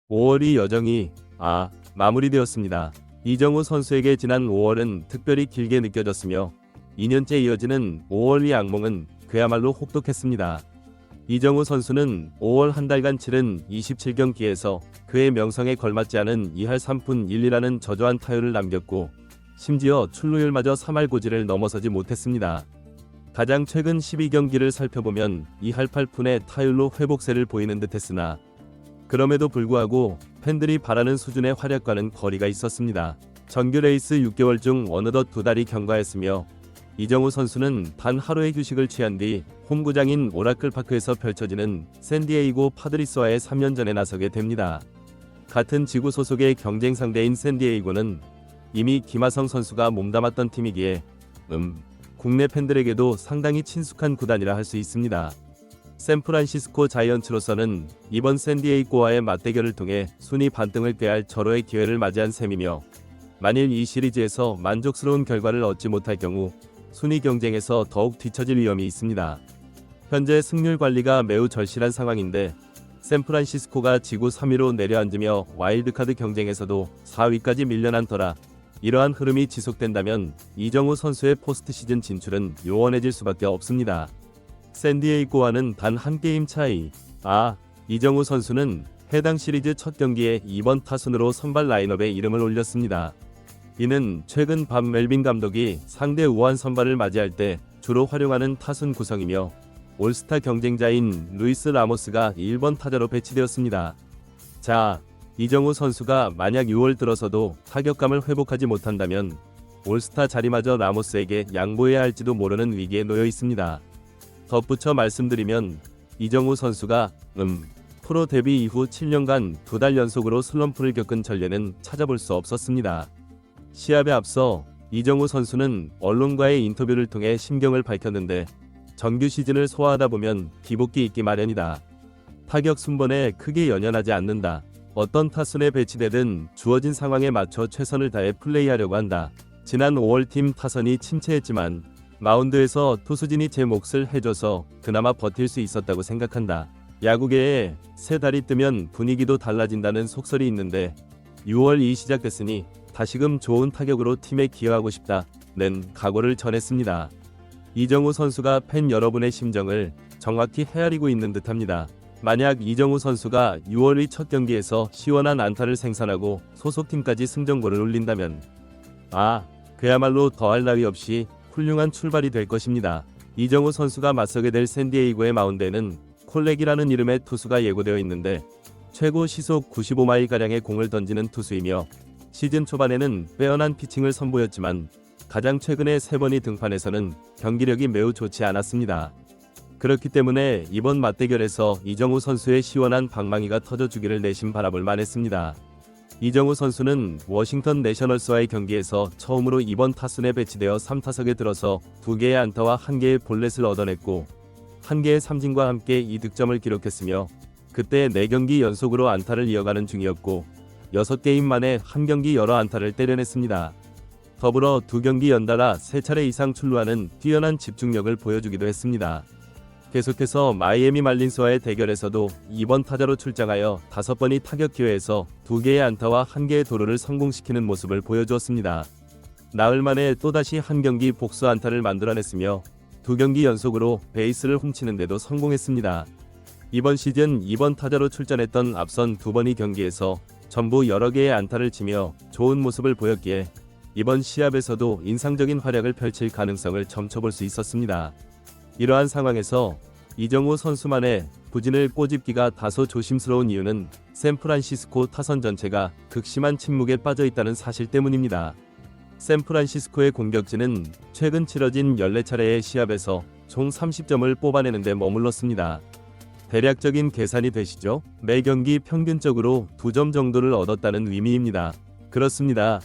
5월이 여정이 마무리되었습니다. 이정우 선수에게 지난 5월은 특별히 길게 느껴졌으며 2년째 이어지는 5월 이 악몽은 그야말로 혹독했습니다. 이정우 선수는 5월 한 달간 치른 27경기에서 그의 명성에 걸맞지 않은 2할 3푼 1리라는 저조한 타율을 남겼고 심지어 출루율마저 3할 고지를 넘어서지 못했습니다. 가장 최근 12경기를 살펴보면 2할 8푼의 타율로 회복세를 보이는 듯했으나 그럼에도 불구하고 팬들이 바라는 수준의 활약과는 거리가 있었습니다. 정규 레이스 6개월 중 어느덧 2달이 경과했으며 이정우 선수는 단 하루의 휴식을 취한 뒤 홈구장인 오라클파크에서 펼쳐지는 샌디에이고 파드리스와의 3연전에 나서게 됩니다. 같은 지구 소속의 경쟁 상대인 샌디에이고는 이미 김하성 선수가 몸담았던 팀이기에 국내 팬들에게도 상당히 친숙한 구단이라 할 수 있습니다. 샌프란시스코 자이언츠로서는 이번 샌디에이고와의 맞대결을 통해 순위 반등을 꾀할 절호의 기회를 맞이한 셈이며 만일 이 시리즈에서 만족스러운 결과를 얻지 못할 경우 순위 경쟁에서 더욱 뒤처질 위험이 있습니다. 현재 승률 관리가 매우 절실한 상황인데 샌프란시스코가 지구 3위로 내려앉으며 와일드카드 경쟁에서도 4위까지 밀려난 터라 이러한 흐름이 지속된다면 이정우 선수의 포스트 시즌 진출은 요원해질 수밖에 없습니다. 샌디에이고와는 단 한 게임 차이. 이정우 선수는 해당 시리즈 첫 경기에 2번 타순으로 선발 라인업에 이름을 올렸습니다. 이는 최근 밥 멜빈 감독이 상대 우한 선발을 맞이할 때 주로 활용하는 타순 구성이며 올스타 경쟁자인 루이스 라모스가 1번 타자로 배치되었습니다. 이정우 선수가 만약 6월 들어서도 타격감을 회복하지 못한다면 올스타 자리마저 라모스에게 양보해야 할지도 모르는 위기에 놓여 있습니다. 덧붙여 말씀드리면 이정우 선수가 프로 데뷔 이후 7년간 2달 연속으로 슬럼프를 겪은 전례는 찾아볼 수 없었습니다. 시합에 앞서 이정우 선수는 언론과의 인터뷰를 통해 심경을 밝혔는데 정규 시즌을 소화하다 보면 기복기 있기 마련이다. 타격 순번에 크게 연연하지 않는다. 어떤 타순에 배치되든 주어진 상황에 맞춰 최선을 다해 플레이하려고 한다. 지난 5월 팀 타선이 침체했지만 마운드에서 투수진이 제 몫을 해줘서 그나마 버틸 수 있었다고 생각한다. 야구계에 새 달이 뜨면 분위기도 달라진다는 속설이 있는데 6월이 시작됐으니 다시금 좋은 타격으로 팀에 기여하고 싶다는 각오를 전했습니다. 이정우 선수가 팬 여러분의 심정을 정확히 헤아리고 있는 듯합니다. 만약 이정우 선수가 6월의 첫 경기에서 시원한 안타를 생산하고 소속팀까지 승전골을 올린다면 그야말로 더할 나위 없이 훌륭한 출발이 될 것입니다. 이정우 선수가 맞서게 될 샌디에이고의 마운드에는 콜렉이라는 이름의 투수가 예고되어 있는데 최고 시속 95마일가량의 공을 던지는 투수이며 시즌 초반에는 빼어난 피칭을 선보였지만 가장 최근의 3번의 등판에서는 경기력이 매우 좋지 않았습니다. 그렇기 때문에 이번 맞대결에서 이정우 선수의 시원한 방망이가 터져주기를 내심 바라볼 만했습니다. 이정우 선수는 워싱턴 내셔널스와의 경기에서 처음으로 2번 타순에 배치되어 3타석에 들어서 2개의 안타와 1개의 볼넷을 얻어냈고 1개의 삼진과 함께 2득점을 기록했으며 그때 4경기 연속으로 안타를 이어가는 중이었고 6게임 만에 한 경기 여러 안타를 때려냈습니다. 더불어 2경기 연달아 3차례 이상 출루하는 뛰어난 집중력을 보여주기도 했습니다. 계속해서 마이애미 말린스와의 대결에서도 2번 타자로 출장하여 5번의 타격 기회에서 2개의 안타와 1개의 도루를 성공시키는 모습을 보여주었습니다. 나흘 만에 또다시 한 경기 복수 안타를 만들어냈으며 2경기 연속으로 베이스를 훔치는 데도 성공했습니다. 이번 시즌 2번 타자로 출전했던 앞선 2번의 경기에서 전부 여러 개의 안타를 치며 좋은 모습을 보였기에 이번 시합에서도 인상적인 활약을 펼칠 가능성을 점쳐볼 수 있었습니다. 이러한 상황에서 이정우 선수만의 부진을 꼬집기가 다소 조심스러운 이유는 샌프란시스코 타선 전체가 극심한 침묵에 빠져 있다는 사실 때문입니다. 샌프란시스코의 공격진은 최근 치러진 14차례의 시합에서 총 30점을 뽑아내는 데 머물렀습니다. 대략적인 계산이 되시죠? 매 경기 평균적으로 2점 정도를 얻었다는 의미입니다. 그렇습니다.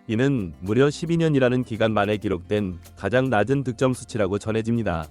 이는 무려 12년이라는 기간 만에 기록된 가장 낮은 득점 수치라고 전해집니다.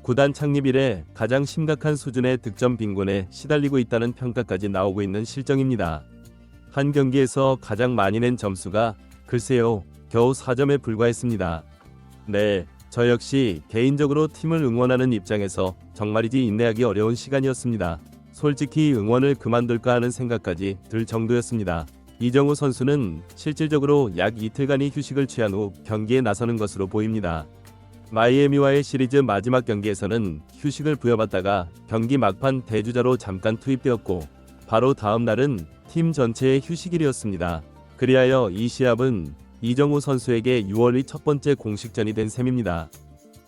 구단 창립 이래 가장 심각한 수준의 득점 빈곤에 시달리고 있다는 평가까지 나오고 있는 실정입니다. 한 경기에서 가장 많이 낸 점수가 글쎄요, 겨우 4점에 불과했습니다. 저 역시 개인적으로 팀을 응원하는 입장에서 정말이지 인내하기 어려운 시간이었습니다. 솔직히 응원을 그만둘까 하는 생각까지 들 정도였습니다. 이정우 선수는 실질적으로 약 이틀간의 휴식을 취한 후 경기에 나서는 것으로 보입니다. 마이애미와의 시리즈 마지막 경기에서는 휴식을 부여받다가 경기 막판 대주자로 잠깐 투입되었고 바로 다음 날은 팀 전체의 휴식일이었습니다. 그리하여 이 시합은 이정우 선수에게 6월이 첫 번째 공식전이 된 셈입니다.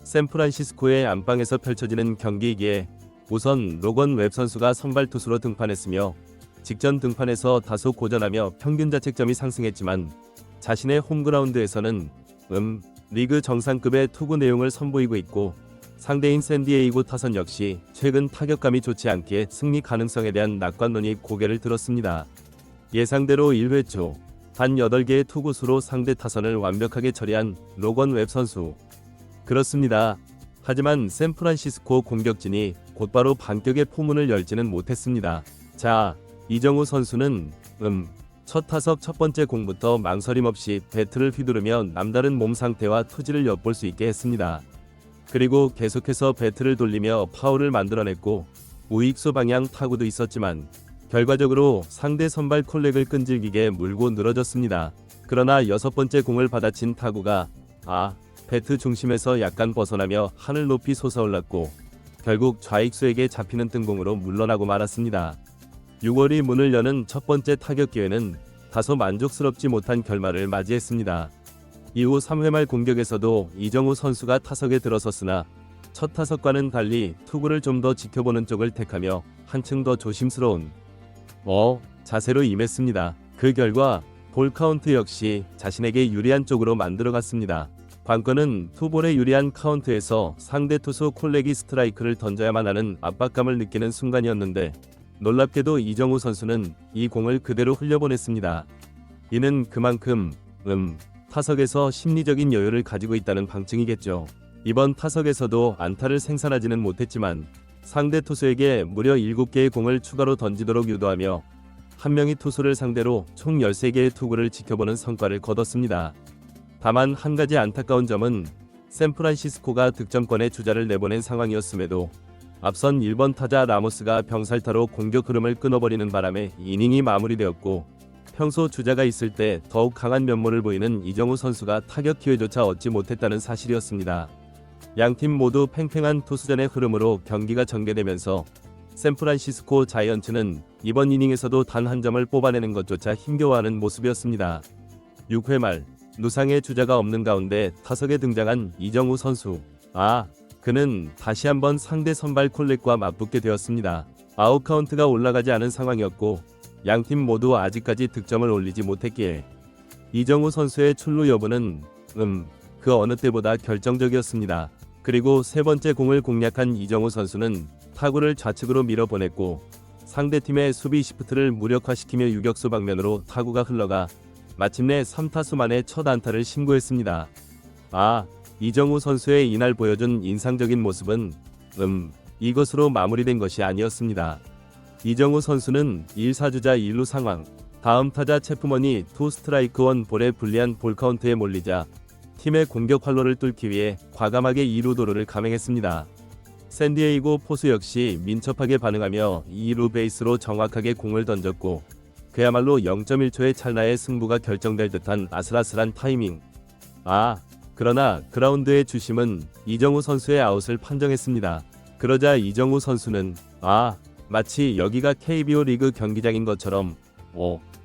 샌프란시스코의 안방에서 펼쳐지는 경기이기에 우선 로건 웹 선수가 선발 투수로 등판했으며 직전 등판에서 다소 고전하며 평균 자책점이 상승했지만 자신의 홈그라운드에서는 리그 정상급의 투구 내용을 선보이고 있고 상대인 샌디에이고 타선 역시 최근 타격감이 좋지 않기에 승리 가능성에 대한 낙관론이 고개를 들었습니다. 예상대로 1회 초 단 8개의 투구수로 상대 타선을 완벽하게 처리한 로건 웹 선수. 그렇습니다. 하지만 샌프란시스코 공격진이 곧바로 반격의 포문을 열지는 못했습니다. 자, 이정우 선수는 첫 타석 첫 번째 공부터 망설임 없이 배트를 휘두르며 남다른 몸 상태와 투지를 엿볼 수 있게 했습니다. 그리고 계속해서 배트를 돌리며 파울을 만들어냈고 우익수 방향 타구도 있었지만 결과적으로 상대 선발 콜렉을 끈질기게 물고 늘어졌습니다. 그러나 여섯 번째 공을 받아친 타구가 배트 중심에서 약간 벗어나며 하늘 높이 솟아올랐고 결국 좌익수에게 잡히는 뜬공으로 물러나고 말았습니다. 6월이 문을 여는 첫 번째 타격 기회는 다소 만족스럽지 못한 결말을 맞이했습니다. 이후 3회 말 공격에서도 이정우 선수가 타석에 들어섰으나 첫 타석과는 달리 투구를 좀 더 지켜보는 쪽을 택하며 한층 더 조심스러운 자세로 임했습니다. 그 결과 볼 카운트 역시 자신에게 유리한 쪽으로 만들어갔습니다. 관건은 투볼에 유리한 카운트에서 상대 투수 콜렉이 스트라이크를 던져야만 하는 압박감을 느끼는 순간이었는데 놀랍게도 이정우 선수는 이 공을 그대로 흘려보냈습니다. 이는 그만큼 타석에서 심리적인 여유를 가지고 있다는 방증이겠죠. 이번 타석에서도 안타를 생산하지는 못했지만 상대 투수에게 무려 7개의 공을 추가로 던지도록 유도하며 한 명의 투수를 상대로 총 13개의 투구를 지켜보는 성과를 거뒀습니다. 다만 한 가지 안타까운 점은 샌프란시스코가 득점권에 주자를 내보낸 상황이었음에도 앞선 1번 타자 라모스가 병살타로 공격 흐름을 끊어버리는 바람에 이닝이 마무리되었고 평소 주자가 있을 때 더욱 강한 면모를 보이는 이정우 선수가 타격 기회조차 얻지 못했다는 사실이었습니다. 양팀 모두 팽팽한 투수전의 흐름으로 경기가 전개되면서 샌프란시스코 자이언츠는 이번 이닝에서도 단 한 점을 뽑아내는 것조차 힘겨워하는 모습이었습니다. 6회 말 누상의 주자가 없는 가운데 타석에 등장한 이정우 선수. 그는 다시 한번 상대 선발 콜렉과 맞붙게 되었습니다. 아웃 카운트가 올라가지 않은 상황이었고 양팀 모두 아직까지 득점을 올리지 못했기에 이정우 선수의 출루 여부는 그 어느 때보다 결정적이었습니다. 그리고 세 번째 공을 공략한 이정우 선수는 타구를 좌측으로 밀어보냈고 상대팀의 수비 시프트를 무력화시키며 유격수 방면으로 타구가 흘러가 마침내 3타수 만에 첫 안타를 신고했습니다. 이정우 선수의 이날 보여준 인상적인 모습은 이것으로 마무리된 것이 아니었습니다. 이정우 선수는 1사주자 1루 상황, 다음 타자 체프먼이 투 스트라이크 원 볼에 불리한 볼 카운트에 몰리자 팀의 공격 활로를 뚫기 위해 과감하게 2루 도루를 감행했습니다. 샌디에이고 포수 역시 민첩하게 반응하며 2루 베이스로 정확하게 공을 던졌고 그야말로 0.1초의 찰나에 승부가 결정될 듯한 아슬아슬한 타이밍. 그러나 그라운드의 주심은 이정우 선수의 아웃을 판정했습니다. 그러자 이정우 선수는 마치 여기가 KBO 리그 경기장인 것처럼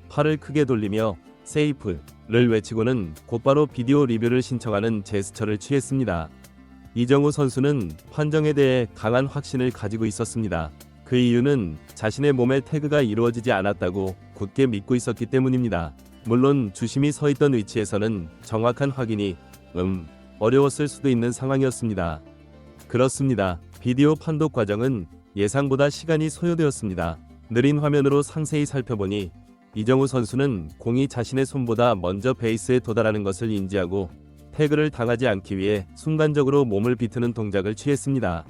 팔을 크게 돌리며 세이프를 외치고는 곧바로 비디오 리뷰를 신청하는 제스처를 취했습니다. 이정우 선수는 판정에 대해 강한 확신을 가지고 있었습니다. 그 이유는 자신의 몸에 태그가 이루어지지 않았다고 굳게 믿고 있었기 때문입니다. 물론 주심이 서 있던 위치에서는 정확한 확인이 어려웠을 수도 있는 상황이었습니다. 그렇습니다. 비디오 판독 과정은 예상보다 시간이 소요되었습니다. 느린 화면으로 상세히 살펴보니 이정우 선수는 공이 자신의 손보다 먼저 베이스에 도달하는 것을 인지하고 태그를 당하지 않기 위해 순간적으로 몸을 비트는 동작을 취했습니다.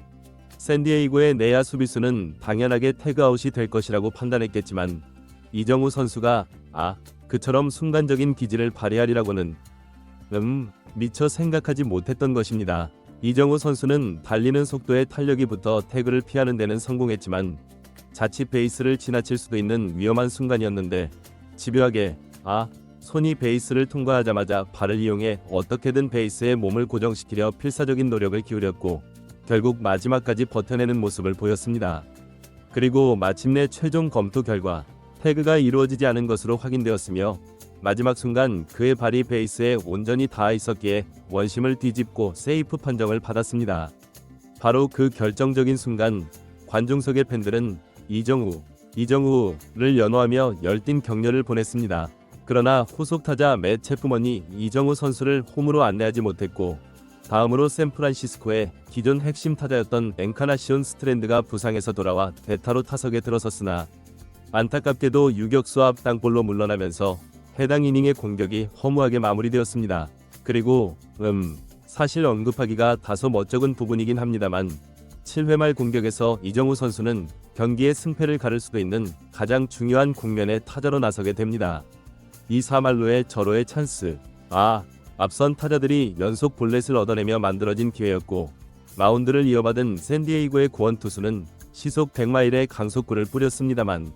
샌디에이고의 내야 수비수는 당연하게 태그아웃이 될 것이라고 판단했겠지만 이정우 선수가 그처럼 순간적인 기질을 발휘하리라고는 미처 생각하지 못했던 것입니다. 이정우 선수는 달리는 속도에 탄력이 붙어 태그를 피하는 데는 성공했지만 자칫 베이스를 지나칠 수도 있는 위험한 순간이었는데 집요하게 손이 베이스를 통과하자마자 발을 이용해 어떻게든 베이스에 몸을 고정시키려 필사적인 노력을 기울였고 결국 마지막까지 버텨내는 모습을 보였습니다. 그리고 마침내 최종 검토 결과 태그가 이루어지지 않은 것으로 확인되었으며 마지막 순간 그의 발이 베이스에 온전히 닿아 있었기에 원심을 뒤집고 세이프 판정을 받았습니다. 바로 그 결정적인 순간 관중석의 팬들은 이정우를 연호하며 열띤 격려를 보냈습니다. 그러나 후속 타자 맷 채프먼이 이정우 선수를 홈으로 안내하지 못했고 다음으로 샌프란시스코의 기존 핵심 타자였던 엔카나시온 스트랜드가 부상에서 돌아와 대타로 타석에 들어섰으나 안타깝게도 유격수 앞 땅볼로 물러나면서 해당 이닝의 공격이 허무하게 마무리되었습니다. 그리고 사실 언급하기가 다소 멋쩍은 부분이긴 합니다만 7회 말 공격에서 이정우 선수는 경기의 승패를 가를 수도 있는 가장 중요한 국면에 타자로 나서게 됩니다. 이 사말로의 절호의 찬스. 앞선 타자들이 연속 볼넷을 얻어내며 만들어진 기회였고 마운드를 이어받은 샌디에이고의 고원 투수는 시속 100마일의 강속구를 뿌렸습니다만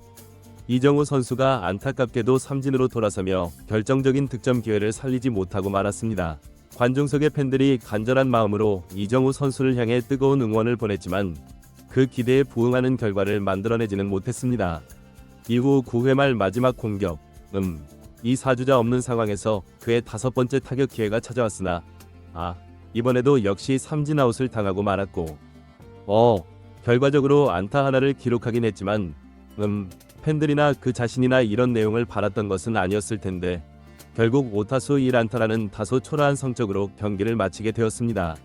이정우 선수가 안타깝게도 삼진으로 돌아서며 결정적인 득점 기회를 살리지 못하고 말았습니다. 관중석의 팬들이 간절한 마음으로 이정우 선수를 향해 뜨거운 응원을 보냈지만 그 기대에 부응하는 결과를 만들어내지는 못했습니다. 이후 9회 말 마지막 공격. 이 사주자 없는 상황에서 그의 5번째 타격 기회가 찾아왔으나 이번에도 역시 삼진 아웃을 당하고 말았고 결과적으로 안타 하나를 기록하긴 했지만 팬들이나 그 자신이나 이런 내용을 바랐던 것은 아니었을 텐데 결국 5타수 1안타라는 다소 초라한 성적으로 경기를 마치게 되었습니다.